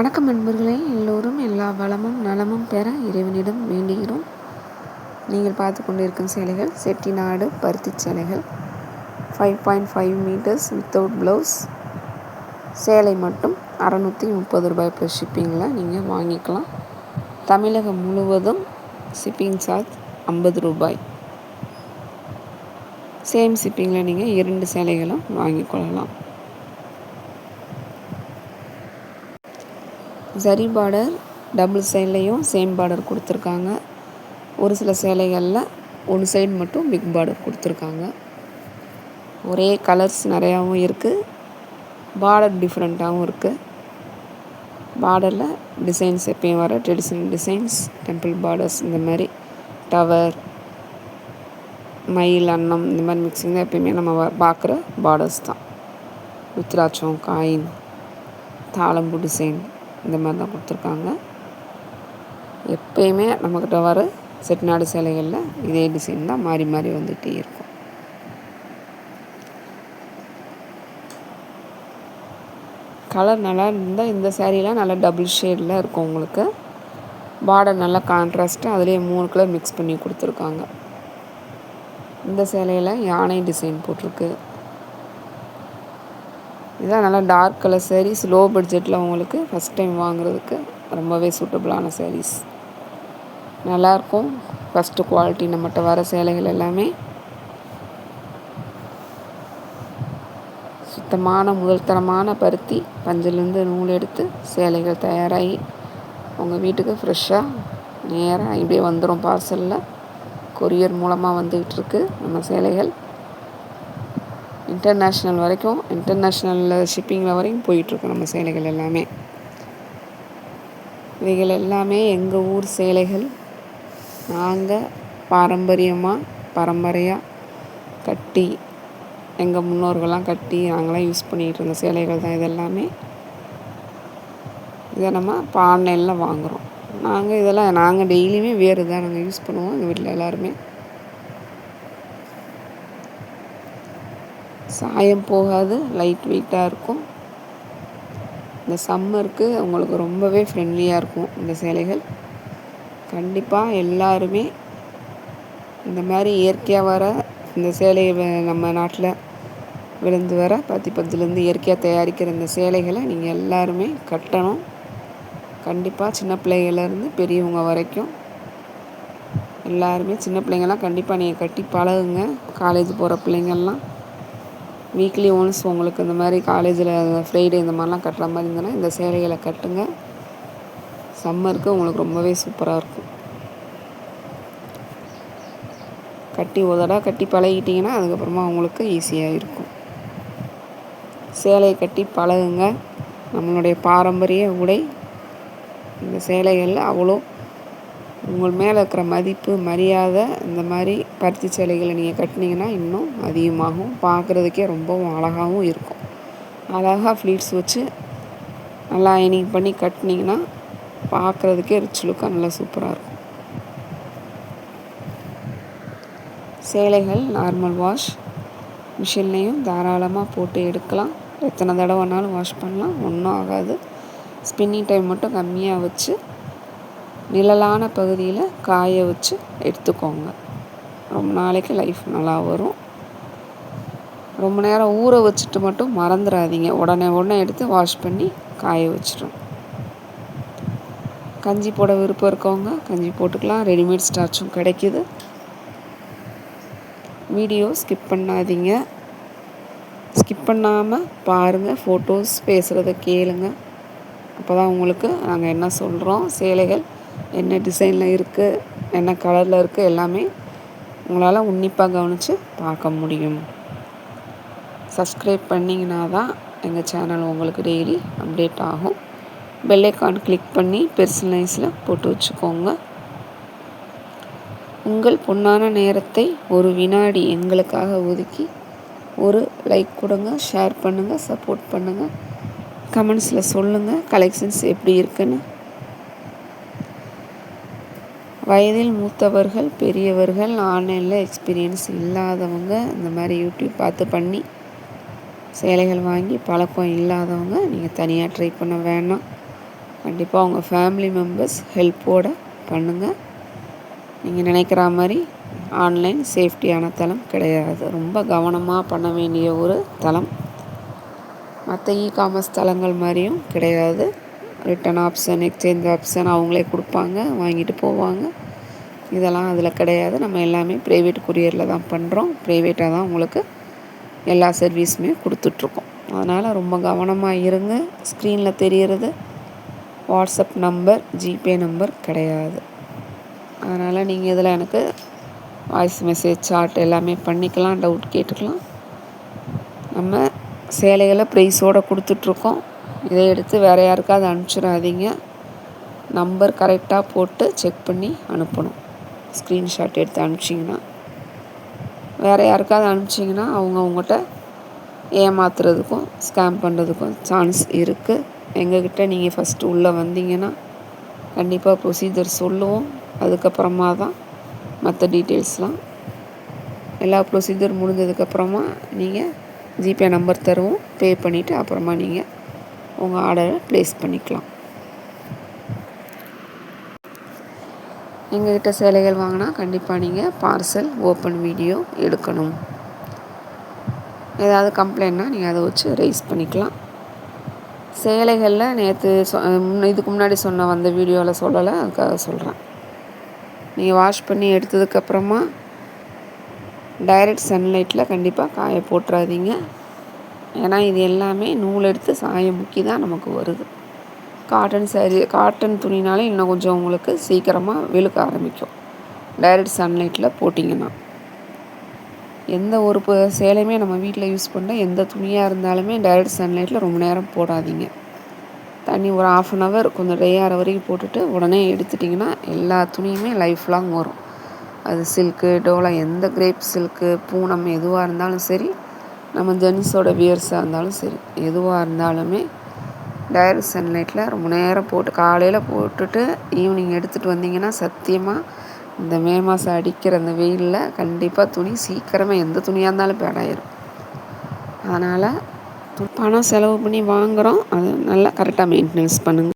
வணக்கம் நண்பர்களே, எல்லோரும் எல்லா வளமும் நலமும் பெற இறைவனிடம் வேண்டுகிறோம். நீங்கள் பார்த்து கொண்டிருக்கும் சேலைகள் செட்டிநாடு பருத்தி சேலைகள் 5.5 மீட்டர்ஸ் வித்தவுட் ப்ளவுஸ். சேலை மட்டும் 630 ரூபாய் ப்ளஸ் ஷிப்பிங்கில் நீங்கள் வாங்கிக்கலாம். தமிழகம் முழுவதும் ஷிப்பிங் சார்ஜ் 50 ரூபாய். சேம் ஷிப்பிங்கில் நீங்கள் 2 சேலைகளும் வாங்கிக்கொள்ளலாம். ஜரி பார்டர் டபுள் சைட்லேயும் சேம் பார்டர் கொடுத்துருக்காங்க. ஒரு சில சேலைகளில் ஒரு சைடு மட்டும் பிக் பார்டர் கொடுத்துருக்காங்க. ஒரே கலர்ஸ் நிறையாவும் இருக்குது, பார்டர் டிஃப்ரெண்ட்டாகவும் இருக்குது. பார்டரில் டிசைன்ஸ் எப்பயும் வர ட்ரெடிஷ்னல் டிசைன்ஸ், டெம்பிள் பார்டர்ஸ், இந்த மாதிரி டவர், மயில், அன்னம், இந்த மாதிரி மிக்சிங் தான் எப்பயுமே நம்ம பார்க்குற பார்டர்ஸ் தான். ருத்ராட்சம், காயின், தாளம்பூ டிசைன், இந்த மாதிரி தான் கொடுத்துருக்காங்க. எப்பயுமே நம்மக்கிட்ட வர செட்டிநாடு சேலைகளில் இதே டிசைன் தான் மாறி மாறி வந்துகிட்டே இருக்கும். கலர் நல்லா இருந்தால் இந்த சேரீலாம் நல்லா டபுள் ஷேடில் இருக்கும். உங்களுக்கு பார்டர் நல்லா கான்ட்ராஸ்ட்டாக அதுலேயே 3 கலர் மிக்ஸ் பண்ணி கொடுத்துருக்காங்க. இந்த சேலையில் யானை டிசைன் போட்டிருக்கு. இதுதான் நல்லா டார்க் கலர் சாரீஸ். லோ பட்ஜெட்டில் உங்களுக்கு ஃபஸ்ட் டைம் வாங்குறதுக்கு ரொம்பவே சூட்டபுளான சாரீஸ். நல்லாயிருக்கும். ஃபஸ்ட்டு குவாலிட்டி நம்மகிட்ட வர சேலைகள் எல்லாமே சுத்தமான முதல் தரமான பருத்தி பஞ்சிலேருந்து நூல் எடுத்து சேலைகள் தயாராகி உங்கள் வீட்டுக்கு ஃப்ரெஷ்ஷாக நேராக இப்படியே வந்துடும். பார்சலில் கொரியர் மூலமாக வந்துகிட்ருக்கு நம்ம சேலைகள். இன்டர்நேஷ்னல் வரைக்கும், இன்டர்நேஷ்னலில் ஷிப்பிங்கில் வரைக்கும் போயிட்டுருக்கு நம்ம சேலைகள் எல்லாமே. இவைகள் எல்லாமே எங்கள் ஊர் சேலைகள். நாங்கள் பரம்பரையாக கட்டி, எங்கள் முன்னோர்கள்லாம் கட்டி நாங்களாம் யூஸ் பண்ணிகிட்டு இருந்த சேலைகள் தான் இதெல்லாமே. இதை நம்ம ஆன்லைனில் வாங்குகிறோம். நாங்கள் டெய்லியுமே வேறு தான் நாங்கள் யூஸ் பண்ணுவோம் எங்கள் வீட்டில் எல்லாருமே. சாயம் போகாது, லைட் வெயிட்டாக இருக்கும். இந்த சம்மருக்கு உங்களுக்கு ரொம்பவே ஃப்ரெண்ட்லியாக இருக்கும் இந்த சேலைகள். கண்டிப்பாக எல்லாருமே இந்த மாதிரி இயற்கையாக வர இந்த சேலையை நம்ம நாட்டில் விழுந்து வர பருத்திலேருந்து இயற்கையாக தயாரிக்கிற இந்த சேலைகளை நீங்கள் எல்லாருமே கட்டணும். கண்டிப்பாக சின்ன பிள்ளைகள்லேருந்து பெரியவங்க வரைக்கும் எல்லாருமே, சின்ன பிள்ளைங்கள்லாம் கண்டிப்பாக நீங்கள் கட்டி பழகுங்க. காலேஜ் போகிற பிள்ளைங்கள்லாம் வீக்லி ஒன்ஸ் உங்களுக்கு இந்த மாதிரி காலேஜில் ஃப்ரைடே இந்த மாதிரிலாம் கட்டுற மாதிரி இருந்ததுன்னா இந்த சேலைகளை கட்டுங்க. சம்மருக்கு உங்களுக்கு ரொம்பவே சூப்பராக இருக்கும். ஒரு தடவை கட்டி பழகிட்டிங்கன்னா அதுக்கப்புறமா உங்களுக்கு ஈஸியாக இருக்கும். சேலையை கட்டி பழகுங்க. நம்மளுடைய பாரம்பரிய உடை. இந்த சேலைகளில் அவ்வளோ உங்கள் மேலே இருக்கிற மதிப்பு, மரியாதை, இந்த மாதிரி பருத்தி சேலைகளை நீங்கள் கட்டினீங்கன்னா இன்னும் அதிகமாகும். பார்க்குறதுக்கே ரொம்பவும் அழகாகவும் இருக்கும். அழகாக ஃப்ளீட்ஸ் வச்சு நல்லா அயனிங் பண்ணி கட்டினீங்கன்னா பார்க்குறதுக்கே ரிச் லுக்காக நல்லா சூப்பராக இருக்கும். சேலைகள் நார்மல் வாஷ், மிஷின்லேயும் தாராளமாக போட்டு எடுக்கலாம். எத்தனை தடவைனாலும் வாஷ் பண்ணலாம், ஒன்றும் ஆகாது. ஸ்பின்னிங் டைம் மட்டும் கம்மியாக வச்சு நிழலான பகுதியில் காய வச்சு எடுத்துக்கோங்க. ரொம்ப நாளைக்கு லைஃப் நல்லா வரும். ரொம்ப நேரம் ஊற வச்சுட்டு மட்டும் மறந்துடாதீங்க. உடனே எடுத்து வாஷ் பண்ணி காய வச்சிடும். கஞ்சி போட விருப்பம் இருக்கவங்க கஞ்சி போட்டுக்கலாம். ரெடிமேட் ஸ்டார்ச்சும் கிடைக்கிது. வீடியோ ஸ்கிப் பண்ணாதீங்க. ஸ்கிப் பண்ணாமல் பாருங்கள். ஃபோட்டோஸ் பேசுகிறத கேளுங்க. அப்போ தான் உங்களுக்கு நாங்கள் என்ன சொல்கிறோம், சேலைகள் என்ன டிசைனில் இருக்குது, என்ன கலரில் இருக்குது, எல்லாமே உங்களால் உன்னிப்பாக கவனித்து பார்க்க முடியும். சப்ஸ்கிரைப் பண்ணிங்கன்னா தான் எங்கள் சேனல் உங்களுக்கு டெய்லி அப்டேட் ஆகும். பெல் ஐக்கான் கிளிக் பண்ணி பெர்சனலைஸில் போட்டு வச்சுக்கோங்க. உங்கள் பொன்னான நேரத்தை ஒரு வினாடி எங்களுக்காக ஒதுக்கி ஒரு லைக் கொடுங்க, ஷேர் பண்ணுங்கள், சப்போர்ட் பண்ணுங்கள். கமெண்ட்ஸில் சொல்லுங்கள் கலெக்ஷன்ஸ் எப்படி இருக்குன்னு. வயதில் மூத்தவர்கள், பெரியவர்கள், ஆன்லைனில் எக்ஸ்பீரியன்ஸ் இல்லாதவங்க, இந்த மாதிரி யூடியூப் பார்த்து பண்ணி சேலைகள் வாங்கி பழக்கம் இல்லாதவங்க நீங்கள் தனியாக ட்ரை பண்ண வேணாம். கண்டிப்பாக உங்கள் ஃபேமிலி மெம்பர்ஸ் ஹெல்ப்போடு பண்ணுங்கள். நீங்கள் நினைக்கிற மாதிரி ஆன்லைன் சேஃப்டியான தளம் கிடையாது. ரொம்ப கவனமாக பண்ண வேண்டிய ஒரு தளம். மற்ற காமர்ஸ் தளங்கள் மாதிரியும் கிடையாது. ரிட்டன் ஆப்ஷன், எக்ஸ்சேஞ்ச் ஆப்ஷன் அவங்களே கொடுப்பாங்க, வாங்கிட்டு போவாங்க. இதெல்லாம் அதில் கிடையாது. நம்ம எல்லாமே ப்ரைவேட் கொரியரில் தான் பண்ணுறோம். ப்ரைவேட்டாக தான் உங்களுக்கு எல்லா சர்வீஸுமே கொடுத்துட்ருக்கோம். அதனால் ரொம்ப கவனமாக இருங்க. ஸ்க்ரீனில் தெரிகிறது வாட்ஸ்அப் நம்பர், ஜிபே நம்பர் கிடையாது. அதனால் நீங்கள் இதில் எனக்கு வாய்ஸ் மெசேஜ், சாட் எல்லாமே பண்ணிக்கலாம், டவுட் கேட்டுக்கலாம். நம்ம சேலைகளை ப்ரைஸோடு கொடுத்துட்ருக்கோம். இதை எடுத்து வேறு யாருக்காவது அனுப்பிச்சிடாதீங்க. நம்பர் கரெக்டாக போட்டு செக் பண்ணி அனுப்பணும். ஸ்க்ரீன்ஷாட் எடுத்து அனுப்பிச்சிங்கன்னா, வேறு யாருக்காவது அனுப்பிச்சிங்கன்னா அவங்க உங்கள்கிட்ட ஏமாத்துறதுக்கும் ஸ்கேம் பண்ணுறதுக்கும் சான்ஸ் இருக்குது. எங்ககிட்ட நீங்கள் ஃபஸ்ட்டு உள்ளே வந்தீங்கன்னா கண்டிப்பாக ப்ரொசீஜர் சொல்லுவோம். அதுக்கப்புறமா தான் மற்ற டீட்டெயில்ஸ்லாம். எல்லா ப்ரொசீஜர் முடிஞ்சதுக்கப்புறமா நீங்கள் ஜிபே நம்பர் தருவோம். பே பண்ணிவிட்டு அப்புறமா நீங்கள் உங்கள் ஆர்டரை ப்ளேஸ் பண்ணிக்கலாம். எங்கள்கிட்ட சேலைகள் வாங்கினா கண்டிப்பாக நீங்கள் பார்சல் ஓப்பன் வீடியோ எடுக்கணும். ஏதாவது கம்ப்ளைண்ட்னா நீங்கள் அதை வச்சு ரைஸ் பண்ணிக்கலாம். சேலைகளில் நேற்று இதுக்கு முன்னாடி வந்த வீடியோவில் சொல்லலை, அதுக்காக சொல்கிறேன். நீங்கள் வாஷ் பண்ணி எடுத்ததுக்கப்புறமா டைரக்ட் சன்லைட்டில் கண்டிப்பாக காய போட்டுறாதீங்க. ஏன்னா இது எல்லாமே நூல் எடுத்து சாயம் முக்கி தான் நமக்கு வருது. காட்டன் துணினாலே இன்னும் கொஞ்சம் உங்களுக்கு சீக்கிரமாக வெளுக்க ஆரம்பிக்கும் டைரக்ட் சன்லைட்டில் போட்டிங்கன்னா. எந்த ஒரு சேலையுமே நம்ம வீட்டில் யூஸ் பண்ண எந்த துணியாக இருந்தாலுமே டைரக்ட் சன்லைட்டில் ரொம்ப நேரம் போடாதீங்க. தண்ணி ஒரு 1/2 hour கொஞ்சம் ட்ரை ஆகிற வரைக்கும் போட்டுட்டு உடனே எடுத்துட்டிங்கன்னா எல்லா துணியுமே லைஃப் லாங் வரும். அது சில்க்கு, டோலா, எந்த கிரேப் சில்க்கு, பூனம் எதுவாக இருந்தாலும் சரி, நம்ம ஜென்ஸோட வியர்ஸாக இருந்தாலும் சரி, எதுவாக இருந்தாலுமே டைரக்ட் சன்லைட்டில் ரொம்ப நேரம் போட்டு காலையில் போட்டுட்டு ஈவினிங் எடுத்துகிட்டு வந்தீங்கன்னா சத்தியமாக இந்த மே மாதம் அடிக்கிற அந்த வெயிலில் கண்டிப்பாக துணி சீக்கிரமாக எந்த துணியாக இருந்தாலும் பேடாயிரும். அதனால் பணம் செலவு பண்ணி வாங்குகிறோம், அது நல்லா கரெக்டாக மெயின்டெனன்ஸ் பண்ணுங்கள்.